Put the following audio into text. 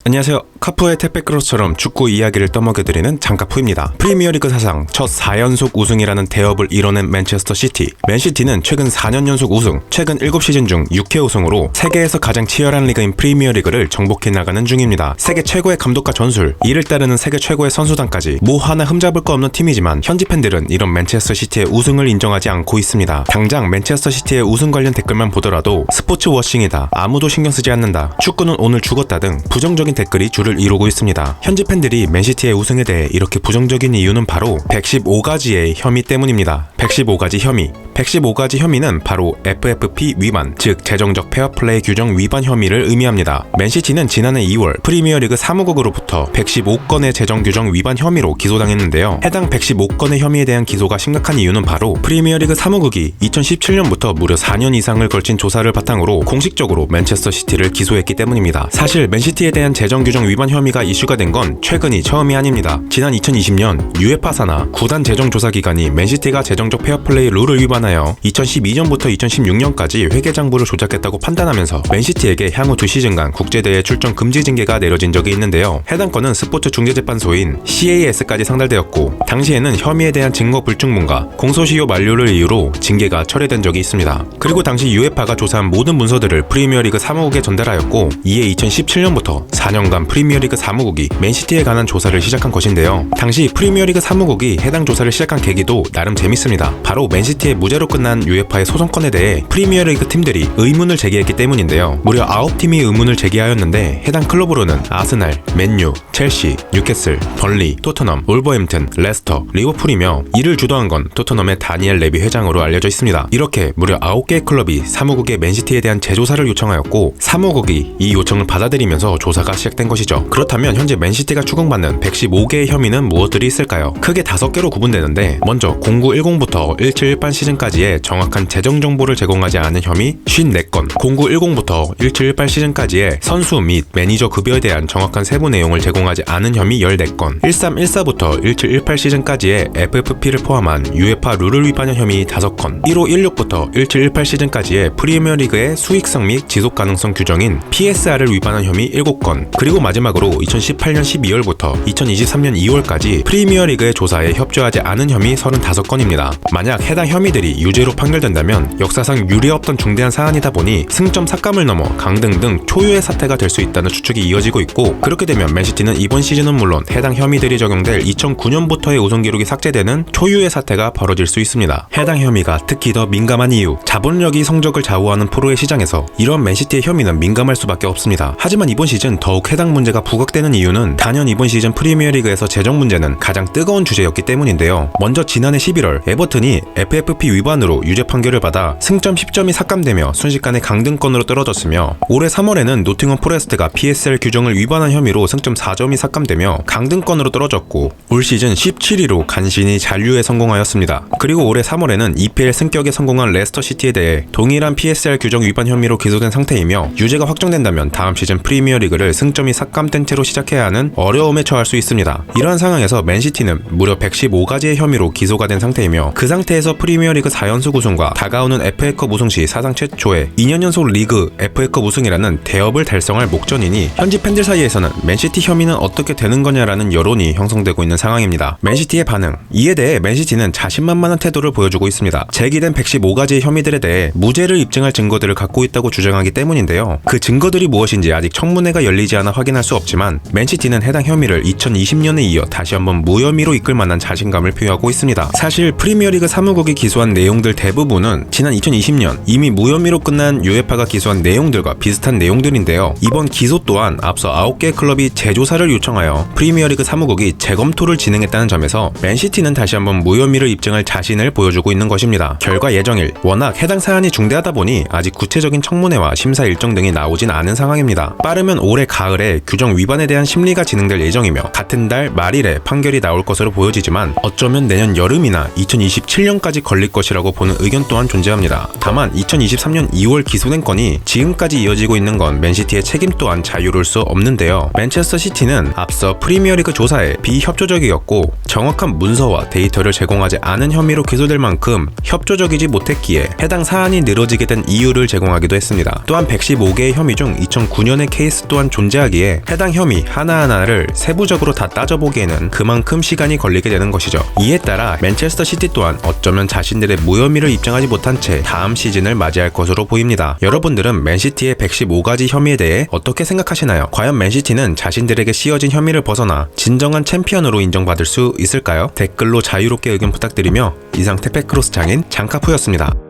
안녕하세요. 카푸의 택배크로스처럼 축구 이야기를 떠먹여드리는 장카푸입니다. 프리미어리그 사상 첫 4연속 우승이라는 대업을 이뤄낸 맨체스터 시티. 맨시티는 최근 4년 연속 우승, 최근 7시즌 중 6회 우승으로 세계에서 가장 치열한 리그인 프리미어리그를 정복해 나가는 중입니다. 세계 최고의 감독과 전술, 이를 따르는 세계 최고의 선수단까지 뭐 하나 흠잡을 거 없는 팀이지만 현지 팬들은 이런 맨체스터 시티의 우승을 인정하지 않고 있습니다. 당장 맨체스터 시티의 우승 관련 댓글만 보더라도 스포츠 워싱이다, 아무도 신경 쓰지 않는다, 축구는 오늘 죽었다 등 부정적인 댓글이 줄을 이루고 있습니다. 현지 팬들이 맨시티의 우승에 대해 이렇게 부정적인 이유는 바로 115가지의 혐의 때문입니다. 115가지 혐의. 115가지 혐의는 바로 FFP 위반, 즉 재정적 페어플레이 규정 위반 혐의를 의미합니다. 맨시티는 지난해 2월 프리미어리그 사무국으로부터 115건의 재정 규정 위반 혐의로 기소당했는데요. 해당 115건의 혐의에 대한 기소가 심각한 이유는 바로 프리미어리그 사무국이 2017년부터 무려 4년 이상을 걸친 조사를 바탕으로 공식적으로 맨체스터 시티를 기소했기 때문입니다. 사실 맨시티에 대한 재정 규정 위반 혐의가 이슈가 된 건 최근이 처음이 아닙니다. 지난 2020년 UEFA 산하 구단 재정 조사 기관이 맨시티가 재정적 페어플레이 룰을 위반하여 2012년부터 2016년까지 회계장부를 조작했다고 판단하면서 맨시티에게 향후 2시즌간 국제대회 출전 금지 징계가 내려진 적이 있는데요. 해당 건은 스포츠 중재재판소인 CAS까지 상달되었고, 당시에는 혐의에 대한 증거 불충분과 공소시효 만료를 이유로 징계가 철회된 적이 있습니다. 그리고 당시 UEFA가 조사한 모든 문서들을 프리미어리그 사무국에 전달하였고, 이에 2017년부터 4년간 프리미어리그 사무국이 맨시티에 관한 조사를 시작한 것인데요. 당시 프리미어리그 사무국이 해당 조사를 시작한 계기도 나름 재밌습니다. 바로 맨시티의 무죄로 끝난 UEFA의 소송건에 대해 프리미어리그 팀들이 의문을 제기했기 때문인데요. 무려 9팀이 의문을 제기하였는데, 해당 클럽으로는 아스날, 맨유, 첼시, 뉴캐슬, 벌리, 토트넘, wolverhampton, 레스터, 리버풀이며, 이를 주도한 건 토트넘의 다니엘 레비 회장으로 알려져 있습니다. 이렇게 무려 9개의 클럽이 사무국에 맨시티에 대한 재조사를 요청하였고, 사무국이 이 요청을 받아들이면서 조사가 시작된 것이죠. 그렇다면 현재 맨시티가 추궁받는 115개의 혐의는 무엇들이 있을까요? 크게 5개로 구분되는데, 먼저 0910부터 1718 시즌까지의 정확한 재정 정보를 제공하지 않은 혐의 54건, 0910부터 1718 시즌까지의 선수 및 매니저 급여에 대한 정확한 세부 내용을 제공하지 않은 혐의 14건, 1314부터 1718 시즌까지의 FFP를 포함한 UEFA 룰을 위반한 혐의 5건, 1516부터 1718 시즌까지의 프리미어리그의 수익성 및 지속 가능성 규정인 PSR을 위반한 혐의 7건, 그리고 마지막으로 2018년 12월부터 2023년 2월까지 프리미어리그의 조사에 협조하지 않은 혐의 35건입니다. 만약 해당 혐의들이 유죄로 판결된다면 역사상 유례없던 중대한 사안이다 보니 승점 삭감을 넘어 강등 등 초유의 사태가 될 수 있다는 추측이 이어지고 있고, 그렇게 되면 맨시티는 이번 시즌은 물론 해당 혐의들이 적용될 2009년부터의 우승 기록이 삭제되는 초유의 사태가 벌어질 수 있습니다. 해당 혐의가 특히 더 민감한 이유, 자본력이 성적을 좌우하는 프로의 시장에서 이런 맨시티의 혐의는 민감할 수밖에 없습니다. 하지만 이번 시즌 더욱 해당 문제가 부각되는 이유는 단연 이번 시즌 프리미어리그에서 재정 문제는 가장 뜨거운 주제였기 때문인데요. 먼저 지난해 11월 에버튼이 FFP 위반으로 유죄 판결을 받아 승점 10점이 삭감되며 순식간에 강등권으로 떨어졌으며, 올해 3월에는 노팅엄 포레스트가 PSL 규정을 위반한 혐의로 승점 4점이 삭감되며 강등권으로 떨어졌고, 올 시즌 17위로 간신히 잔류에 성공하였습니다. 그리고 올해 3월에는 EPL 승격에 성공한 레스터 시티에 대해 동일한 PSL 규정 위반 혐의로 기소된 상태이며, 유죄가 확정된다면 다음 시즌 프리미어리그를 승점이 삭감된 채로 시작해야 하는 어려움에 처할 수 있습니다. 이러한 상황에서 맨시티는 무려 115가지의 혐의로 기소가 된 상태이며, 그 상태에서 프리미어리그 4연속 우승과 다가오는 FA컵 우승 시 사상 최초의 2년 연속 리그 FA컵 우승이라는 대업을 달성할 목전이니, 현지 팬들 사이에서는 맨시티 혐의는 어떻게 되는 거냐라는 여론이 형성되고 있는 상황입니다. 맨시티의 반응, 이에 대해 맨시티는 자신만만한 태도를 보여주고 있습니다. 제기된 115가지의 혐의들에 대해 무죄를 입증할 증거들을 갖고 있다고 주장하기 때문인데요. 그 증거들이 무엇인지 아직 청문회가 열리지 않아 확인할 수 없지만, 맨시티는 해당 혐의를 2020년에 이어 다시 한번 무혐의로 이끌 만한 자신감을 표하고 있습니다. 사실 프리미어리그 사무국이 기소한 내용들 대부분은 지난 2020년 이미 무혐의로 끝난 UEFA가 기소한 내용들과 비슷한 내용들인데요. 이번 기소 또한 앞서 9개의 클럽이 재조사를 요청하여 프리미어리그 사무국이 재검토를 진행했다는 점에서 맨시티는 다시 한번 무혐의를 입증할 자신을 보여주고 있는 것입니다. 결과 예정일, 워낙 해당 사안이 중대하다 보니 아직 구체적인 청문회와 심사 일정 등이 나오진 않은 상황입니다. 빠르면 올해 가을에 규정 위반에 대한 심리가 진행될 예정이며, 같은 달 말일에 판결이 나올 것으로 보여지지만 어쩌면 내년 여름이나 2027년까지 걸릴 것이라고 보는 의견 또한 존재합니다. 다만 2023년 2월 기소된 건이 지금까지 이어지고 있는 건 맨시티의 책임 또한 자유로울 수 없는데요. 맨체스터 시티는 앞서 프리미어리그 조사에 비협조적이었고 정확한 문서와 데이터를 제공하지 않은 혐의로 기소될 만큼 협조적이지 못했기에 해당 사안이 늘어지게 된 이유를 제공하기도 했습니다. 또한 115개의 혐의 중 2009년의 케이스 또한 존재하기에 해당 혐의 하나하나를 세부적으로 다 따져보기에는 그만큼 시간이 걸리게 되는 것이죠. 이에 따라 맨체스터 시티 또한 어쩌면 자신들의 무혐의를 입증하지 못한 채 다음 시즌을 맞이할 것으로 보입니다. 여러분들은 맨시티의 115가지 혐의에 대해 어떻게 생각하시나요? 과연 맨시티는 자신들에게 씌워진 혐의를 벗어나 진정한 챔피언으로 인정받을 수 있을까요? 댓글로 자유롭게 의견 부탁드리며 이상 테페크로스 장인 장카푸였습니다.